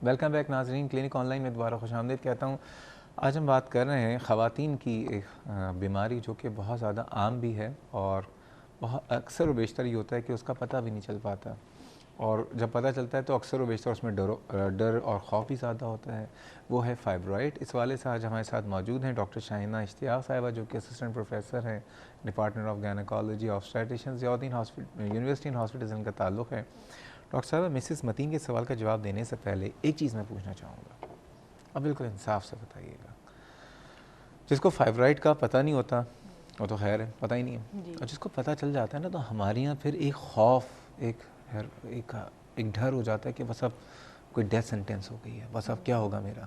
Welcome back ناظرین، clinic on line میں دوبارہ خوش آمدید کہتا ہوں۔ آج ہم بات کر رہے ہیں خواتین کی ایک بیماری جو کہ بہت زیادہ عام بھی ہے اور بہت اکثر و بیشتر یہ ہوتا ہے کہ اس کا پتہ بھی نہیں چل پاتا، اور جب پتہ چلتا ہے تو اکثر و بیشتر اس میں ڈر اور خوف بھی زیادہ ہوتا ہے، وہ ہے فائبرائڈ۔ اس والے سے آج ہمارے ساتھ موجود ہیں ڈاکٹر شاہینہ اشتیاق صاحبہ، جو کہ اسسٹنٹ پروفیسر ہیں ڈپارٹمنٹ آف گائنیکالوجی آف اسٹیٹیشن، ضیاءالدین یونیورسٹی ہاسپٹل سے ان کا تعلق ہے۔ ڈاکٹر صاحبہ، مسز متین کے سوال کا جواب دینے سے پہلے ایک چیز میں پوچھنا چاہوں گا، اب بالکل انصاف سے بتائیے گا، جس کو فائبرائڈ کا پتہ نہیں ہوتا وہ تو خیر ہے، پتہ ہی نہیں ہے، اور جس کو پتہ چل جاتا ہے نا تو ہمارے یہاں پھر ایک خوف، ایک ڈر ہو جاتا ہے کہ بس اب کوئی ڈیتھ سینٹینس ہو گئی ہے، بس اب کیا ہوگا میرا۔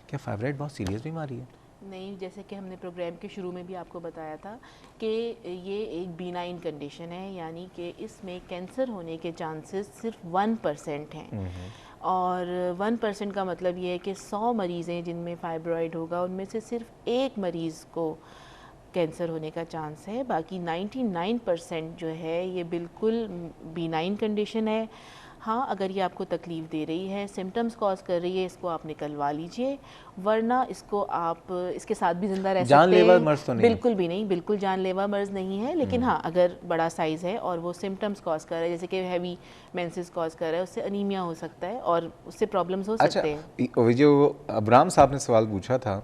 کیا فائبرائڈ بہت سیریس بیماری ہے؟ نہیں، جیسے کہ ہم نے پروگرام کے شروع میں بھی آپ کو بتایا تھا کہ یہ ایک بینائن کنڈیشن ہے، یعنی کہ اس میں کینسر ہونے کے چانسز صرف 1% ہیں، اور 1% کا مطلب یہ ہے کہ 100 مریض ہیں جن میں فائبرائڈ ہوگا، ان میں سے صرف ایک مریض کو کینسر ہونے کا چانس ہے، باقی 99% جو ہے یہ بالکل بینائن کنڈیشن ہے۔ ہاں، اگر یہ آپ کو تکلیف دے رہی ہے، سمٹمز کاز کر رہی ہے، اس کو آپ نکلوا لیجئے، ورنہ اس کو آپ اس کے ساتھ بھی زندہ رہ سکتے ہیں۔ جان لیوا مرض تو نہیں؟ بالکل بھی نہیں، بالکل جان لیوا مرض نہیں ہے، لیکن ہاں اگر بڑا سائز ہے اور وہ سمٹمز کاز کر رہا ہے، جیسے کہ ہیوی مینسز کاز کر رہا ہے، اس سے انیمیا ہو سکتا ہے اور اس سے پرابلمز ہو سکتے ہیں۔ اچھا، جو ابرام صاحب نے سوال پوچھا تھا،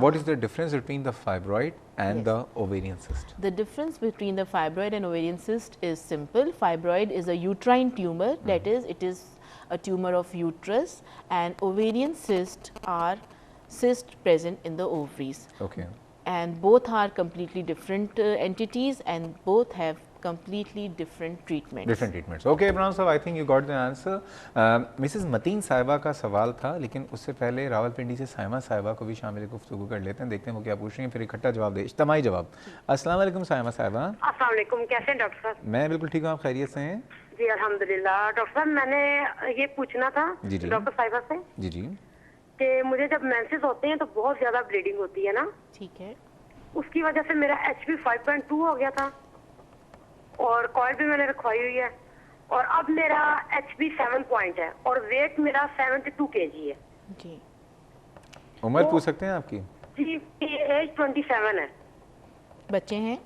what is the difference between the fibroid and the ovarian cyst? The difference between the fibroid and ovarian cyst is simple. Fibroid is a uterine tumor, that is, it is a tumor of uterus, and ovarian cysts are cysts present in the ovaries. Okay. And both are completely different entities, and both have completely different treatments. Different treatments. Okay, ابراہیم صاحب, I think you got the answer. Mrs Mateen صاحبہ کا سوال تھا، لیکن اس سے پہلے راول پنڈی سے سائمہ صاحبہ کو بھی شامل گفتگو کر لیتے ہیں، دیکھتے ہیں وہ کیا پوچھ رہی ہیں، پھر اکٹھا جواب دے، اجتماعی جواب۔ السلام علیکم سائمہ صاحبہ۔ السلام علیکم، کیسے ہیں ڈاکٹر صاحب؟ میں بالکل ٹھیک ہوں، آپ خیریت سے ہیں؟ جی الحمدللہ۔ ڈاکٹر صاحب، میں نے یہ پوچھنا تھا ڈاکٹر صاحبہ سے جی کہ مجھے جب مینسز ہوتے ہیں تو بہت زیادہ بلیڈنگ ہوتی ہے نا، ٹھیک ہے، اس کی وجہ سے میرا HP 5.2 ہو گیا تھا، اور کوئل بھی میں نے رکھوائی ہوئی ہے، اور اب میرا HP 7 پوائنٹ ہے، اور ویٹ میرا 72 kg ہے۔ جی، عمر پوچھ سکتے ہیں آپ کی؟ جی، ایج 27 ہے۔ بچے ہیں؟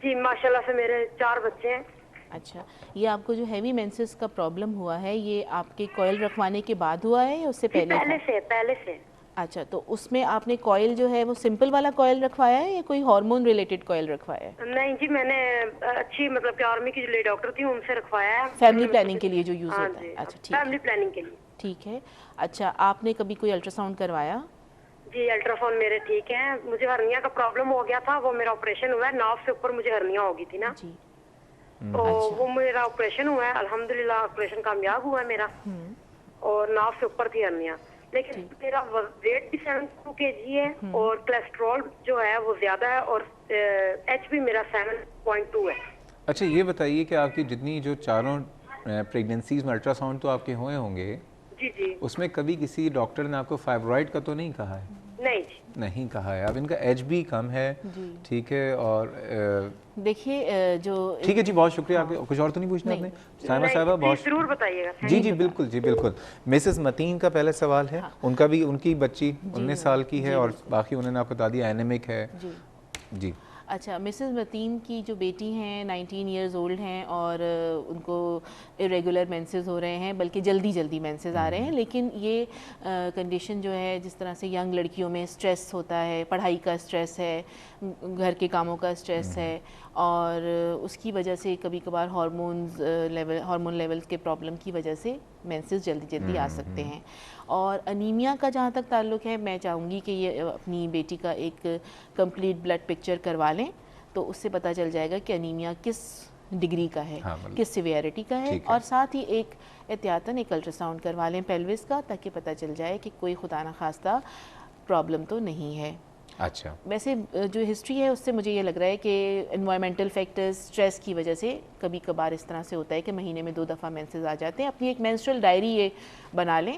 جی ماشاءاللہ سے میرے 4 بچے ہیں۔ اچھا، یہ آپ کو جو ہیوی مینسز کا پرابلم ہوا ہے، یہ آپ کے کوئل رکھوانے کے بعد ہوا ہے یا اس سے پہلے تھا؟ پہلے سے۔ اچھا، تو اس میں آپ نے کوئل جو ہے وہ سمپل والا کوئل رکھوایا ہے یا کوئی ہارمون ریلیٹڈ کوئل رکھوایا ہے؟ نہیں جی، میں نے اچھی مطلب کہ آرمی کی جو لے ڈاکٹر تھی ان سے رکھوایا ہے، فیملی پلاننگ کے لیے جو یوز ہوتا ہے۔ اچھا ٹھیک ہے، فیملی پلاننگ کے لیے۔ ٹھیک ہے۔ اچھا، آپ نے کبھی کوئی الٹرا ساؤنڈ کروایا؟ جی الٹرا ساؤنڈ میرے ٹھیک ہیں، مجھے ہرنیا کا پرابلم ہو گیا تھا، وہ میرا آپریشن ہوا ہے، ناف سے اوپر مجھے ہرنیا ہو گئی تھی نا، جی، تو وہ میرا آپریشن ہوا ہے، الحمدللہ آپریشن کامیاب ہوا ہے میرا، اور ناف سے اوپر تھی ہرنیا، لیکن میرا ویٹ بھی 72 kg ہے، اور کولیسٹرول جو ہے وہ زیادہ ہے، اور HP میرا 7.2 ہے۔ اچھا، یہ بتائیے کہ آپ کی جتنی جو چاروں پریگننسیز میں الٹرا ساؤنڈ تو آپ کے ہوئے ہوں گے، جی اس میں کبھی کسی ڈاکٹر نے آپ کو فائبرائڈ کا تو نہیں کہا ہے؟ نہیں کہا ہے۔ اب ان کا ایج بھی کم ہے، ٹھیک ہے، اور دیکھیے جو ٹھیک ہے جی، بہت شکریہ آپ کے۔ کچھ اور تو نہیں پوچھنا آپ نے سائمہ صاحبہ؟ بہت ضرور بتائیے گا۔ جی بالکل۔ مسز متین کا پہلا سوال ہے، ان کی بچی 19 سال کی ہے، اور باقی انہوں نے آپ کو بتا دیا اینیمک ہے۔ جی اچھا، مسز متین کی جو بیٹی ہیں 19 ایئرز اولڈ ہیں، اور ان کو irregular مینسز ہو رہے ہیں، بلکہ جلدی مینسز آ رہے ہیں، لیکن یہ کنڈیشن جو ہے، جس طرح سے ینگ لڑکیوں میں سٹریس ہوتا ہے، پڑھائی کا سٹریس ہے، گھر کے کاموں کا سٹریس ہے، اور اس کی وجہ سے کبھی کبھار ہارمون لیولز کے پرابلم کی وجہ سے مینسز جلدی آ سکتے ہیں۔ اور انیمیا کا جہاں تک تعلق ہے، میں چاہوں گی کہ یہ اپنی بیٹی کا ایک کمپلیٹ بلڈ پکچر کروا لیں، تو اس سے پتہ چل جائے گا کہ انیمیا کس ڈگری کا ہے، کس سیویرٹی کا ہے، اور ساتھ ہی ایک احتیاطاً ایک الٹرا ساؤنڈ کروا لیں پیلوس کا، تاکہ پتہ چل جائے کہ کوئی خدا نخواستہ پرابلم تو نہیں ہے۔ اچھا، ویسے جو ہسٹری ہے اس سے مجھے یہ لگ رہا ہے کہ انوائرمنٹل فیکٹرز، سٹریس کی وجہ سے کبھی کبھار اس طرح سے ہوتا ہے کہ مہینے میں 2 دفعہ مینسز آ جاتے ہیں۔ اپنی ایک مینسٹرل ڈائری یہ بنا لیں،